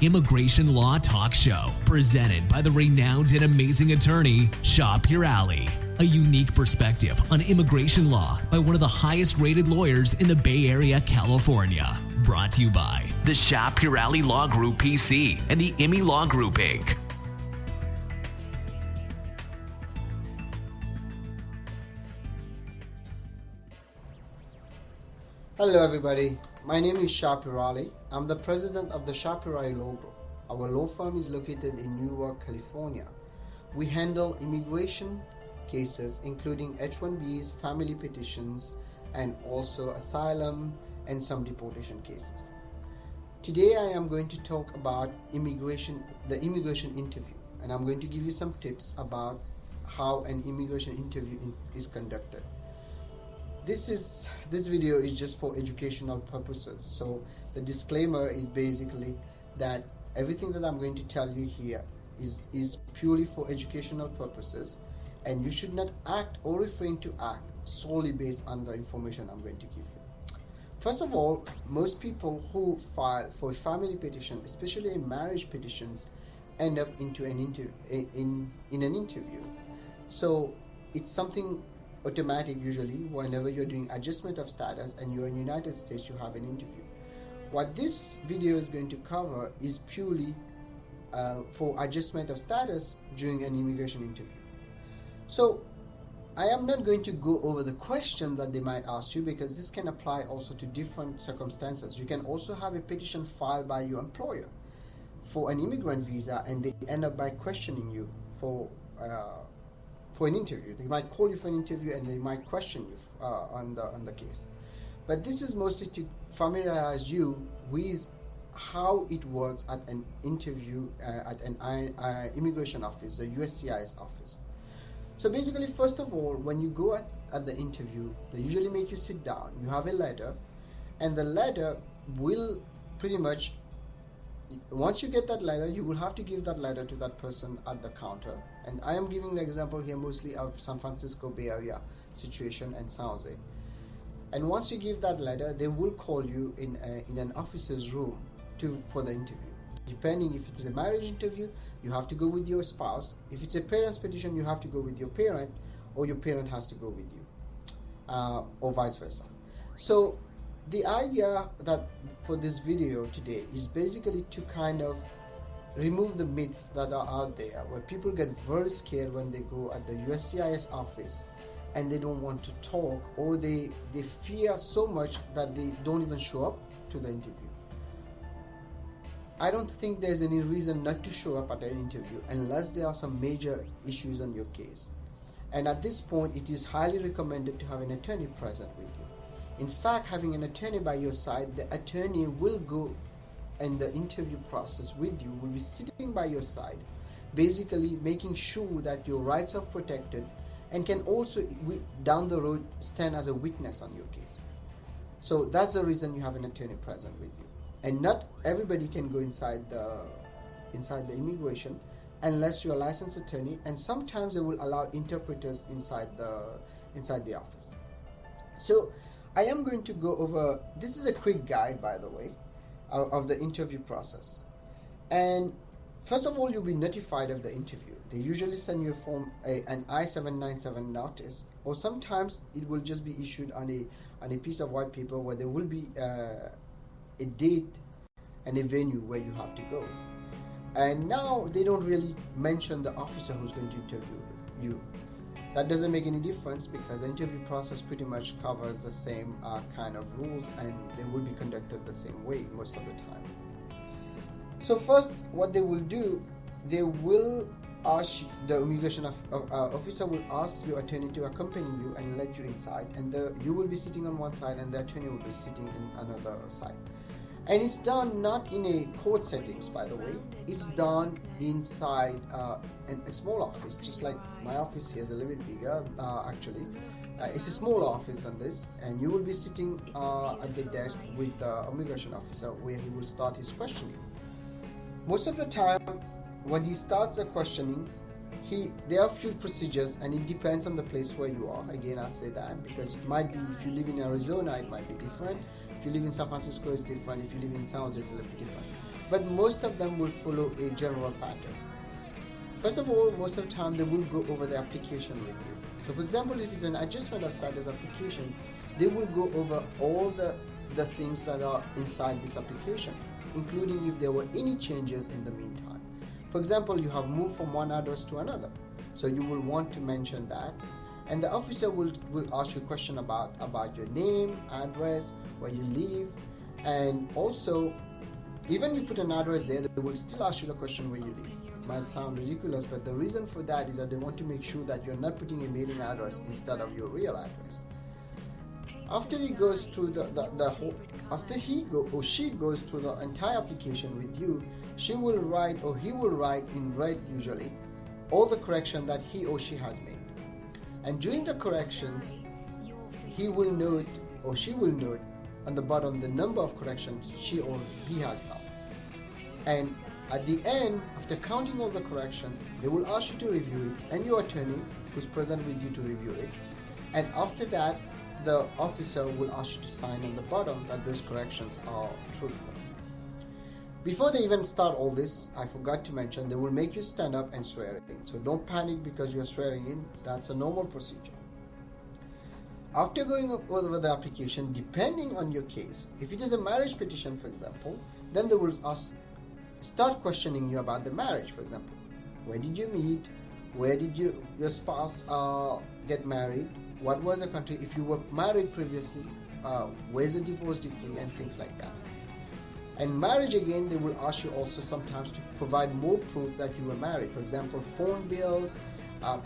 immigration law talk show presented by the renowned and amazing attorney, Shah Peerally. A unique perspective on immigration law by one of the highest rated lawyers in the Bay Area, California. Brought to you by the Shah Peerally Law Group PC and the IMI Law Group Inc. Hello everybody, my name is Shah Peerally. I'm the president of the Shah Peerally Law Group. Our law firm is located in Newark, California. We handle immigration cases including H-1Bs, family petitions, and also asylum and some deportation cases. Today I am going to talk about the immigration interview, and I'm going to give you some tips about how an immigration interview is conducted. This video is just for educational purposes. So the disclaimer is basically that everything that I'm going to tell you here is purely for educational purposes, and you should not act or refrain to act solely based on the information I'm going to give you. First of all, most people who file for a family petition, especially in marriage petitions, end up into an in an interview. So it's something automatic. Usually whenever you're doing adjustment of status and you're in United States, you have an interview. What this video is going to cover is purely for adjustment of status during an immigration interview. So I am not going to go over the question that they might ask you, because this can apply also to different circumstances. You can also have a petition filed by your employer for an immigrant visa, and they end up by questioning you for an interview. They might call you for an interview and they might question you on the case. But this is mostly to familiarize you with how it works at an interview at an immigration office, the USCIS office. So basically, first of all, when you go at the interview, they usually make you sit down. You have a letter, and the letter will pretty much, once you get that letter, you will have to give that letter to that person at the counter. And I am giving the example here mostly of San Francisco Bay Area situation and San Jose. And once you give that letter, they will call you in an officer's room for the interview. Depending if it's a marriage interview, you have to go with your spouse. If it's a parent's petition, you have to go with your parent, or your parent has to go with you, or vice versa. So the idea that for this video today is basically to kind of remove the myths that are out there, where people get very scared when they go at the USCIS office and they don't want to talk, or they fear so much that they don't even show up to the interview. I don't think there's any reason not to show up at an interview unless there are some major issues on your case. And at this point, it is highly recommended to have an attorney present with you. In fact, having an attorney by your side, the attorney will go in the interview process with you, will be sitting by your side, basically making sure that your rights are protected, and can also down the road stand as a witness on your case. So that's the reason you have an attorney present with you. And not everybody can go inside the immigration unless you're a licensed attorney, and sometimes they will allow interpreters inside the office. So I am going to go over, this is a quick guide, by the way, of the interview process. And first of all, you'll be notified of the interview. They usually send you a form, an I-797 notice, or sometimes it will just be issued on a piece of white paper, where there will be a date and a venue where you have to go. And now they don't really mention the officer who's going to interview you. That doesn't make any difference, because the interview process pretty much covers the same kind of rules, and they will be conducted the same way most of the time. So first, what they will do, they will ask, the immigration officer will ask your attorney to accompany you and let you inside, and you will be sitting on one side and the attorney will be sitting in another side. And it's done not in a court settings, by the way. It's done inside a small office, just like my office here is a little bit bigger, actually. It's a small office on this, and you will be sitting at the desk with the immigration officer, where he will start his questioning. Most of the time, when he starts the questioning, there are a few procedures, and it depends on the place where you are. Again, I'll say that, because it might be, if you live in Arizona, it might be different. If you live in San Francisco, it's different. If you live in San Jose, it's a little bit different. but most of them will follow a general pattern. First of all, most of the time they will go over the application with you. So for example, if it's an adjustment of status application, they will go over all the things that are inside this application, including if there were any changes in the meantime. For example, you have moved from one address to another, so you will want to mention that, and the officer will ask you a question about your name, address, where you live, and also even you put an address there, they will still ask you the question where you live. It might sound ridiculous, but the reason for that is that they want to make sure that you're not putting a mailing address instead of your real address. After he goes through after he or she goes through the entire application with you, she will write or he will write in red usually all the correction that he or she has made. And during the corrections, he will note or she will note on the bottom the number of corrections she or he has done. And at the end, after counting all the corrections, they will ask you to review it and your attorney who's present with you to review it. And after that, the officer will ask you to sign on the bottom that those corrections are truthful. Before they even start all this, I forgot to mention, they will make you stand up and swear in. So don't panic because you're swearing in. That's a normal procedure. After going over the application, depending on your case, if it is a marriage petition, for example, then they will start questioning you about the marriage. For example, where did you meet? Where did your spouse get married? What was the country? If you were married previously, where's the divorce decree and things like that. And marriage, again, they will ask you also sometimes to provide more proof that you were married. For example, phone bills,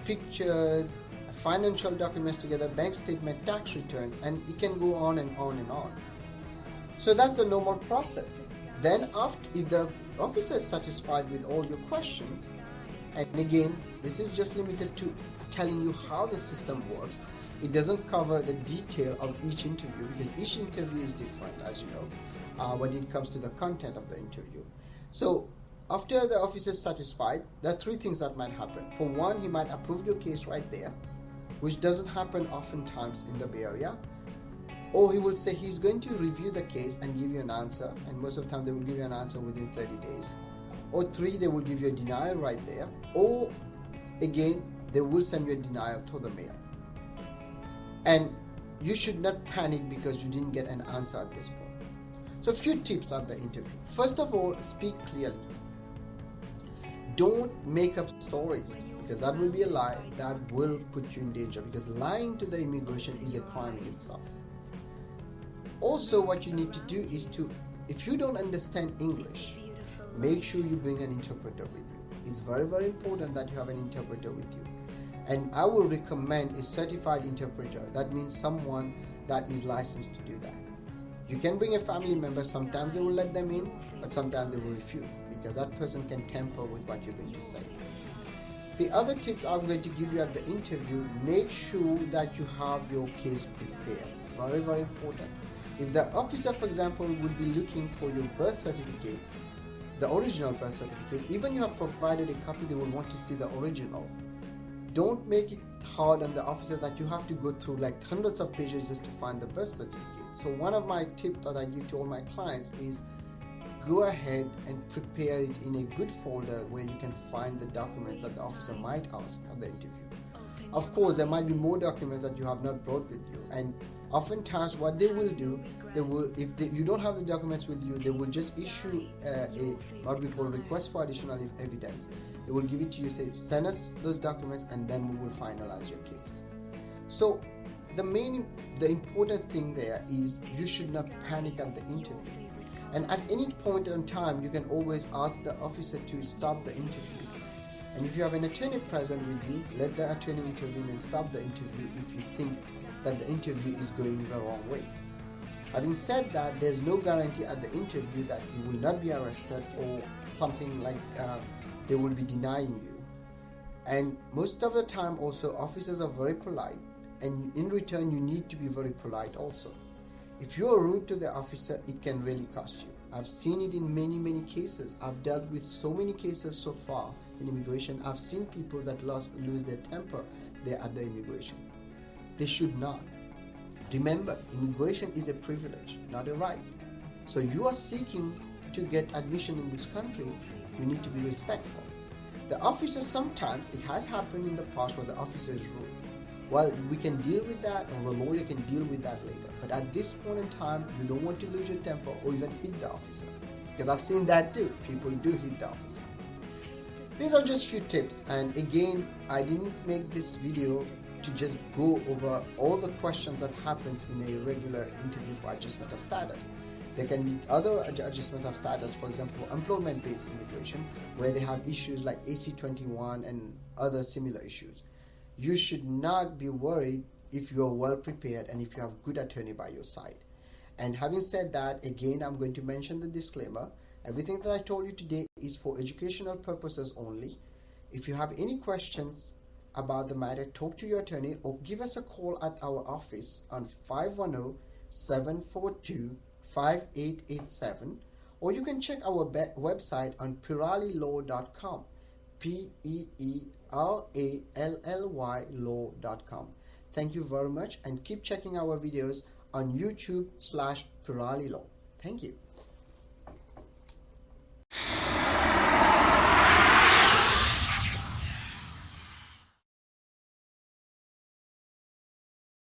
pictures, financial documents together, bank statement, tax returns, and it can go on and on and on. So that's a normal process. Then if the officer is satisfied with all your questions, and again, this is just limited to telling you how the system works. It doesn't cover the detail of each interview because each interview is different, as you know, when it comes to the content of the interview. So after the officer is satisfied, there are three things that might happen. For one, he might approve your case right there, which doesn't happen oftentimes in the Bay Area. Or he will say he's going to review the case and give you an answer, and most of the time they will give you an answer within 30 days. Or three, they will give you a denial right there. Or again, they will send you a denial to the mail. And you should not panic because you didn't get an answer at this point. So a few tips at the interview. First of all, speak clearly. Don't make up stories because that will be a lie that will put you in danger, because lying to the immigration is a crime in itself. Also, what you need to do is if you don't understand English, make sure you bring an interpreter with you. It's very, very important that you have an interpreter with you. And I will recommend a certified interpreter. That means someone that is licensed to do that. You can bring a family member. Sometimes they will let them in, but sometimes they will refuse because that person can tamper with what you're going to say. The other tips I'm going to give you at the interview, make sure that you have your case prepared. Very, very important. If the officer, for example, would be looking for your birth certificate, the original birth certificate, even you have provided a copy, they will want to see the original. Don't make it hard on the officer that you have to go through like hundreds of pages just to find the birth certificate. So one of my tips that I give to all my clients is go ahead and prepare it in a good folder where you can find the documents that the officer might ask at the interview. Of course, there might be more documents that you have not brought with you, and oftentimes what they will do, you don't have the documents with you, they will just issue what we call request for additional evidence. They will give it to you, say send us those documents, and then we will finalize your case. So the important thing there is you should not panic at the interview. And at any point in time, you can always ask the officer to stop the interview. And if you have an attorney present with you, let the attorney intervene and stop the interview if you think that the interview is going the wrong way. Having said that, there's no guarantee at the interview that you will not be arrested or something like they will be denying you. And most of the time also, officers are very polite, and in return you need to be very polite also. If you are rude to the officer, it can really cost you. I've seen it in many, many cases. I've dealt with so many cases so far in immigration. I've seen people that lose their temper there at the immigration. They should not. Remember, immigration is a privilege, not a right. So you are seeking to get admission in this country, you need to be respectful. The officers, sometimes it has happened in the past where the officer is rude. Well, we can deal with that, or the lawyer can deal with that later. But at this point in time, you don't want to lose your temper or even hit the officer. Because I've seen that too. People do hit the officer. These are just few tips, and again, I didn't make this video to just go over all the questions that happens in a regular interview for adjustment of status. There can be other adjustment of status, for example, employment-based immigration, where they have issues like AC-21 and other similar issues. You should not be worried if you are well prepared and if you have a good attorney by your side. And having said that, again, I'm going to mention the disclaimer. Everything that I told you today is for educational purposes only. If you have any questions about the matter, talk to your attorney or give us a call at our office on 510-742-5887, or you can check our website on peerallylaw.com, Peerally law.com. Thank you very much, and keep checking our videos on YouTube/Peerally Law. Thank you.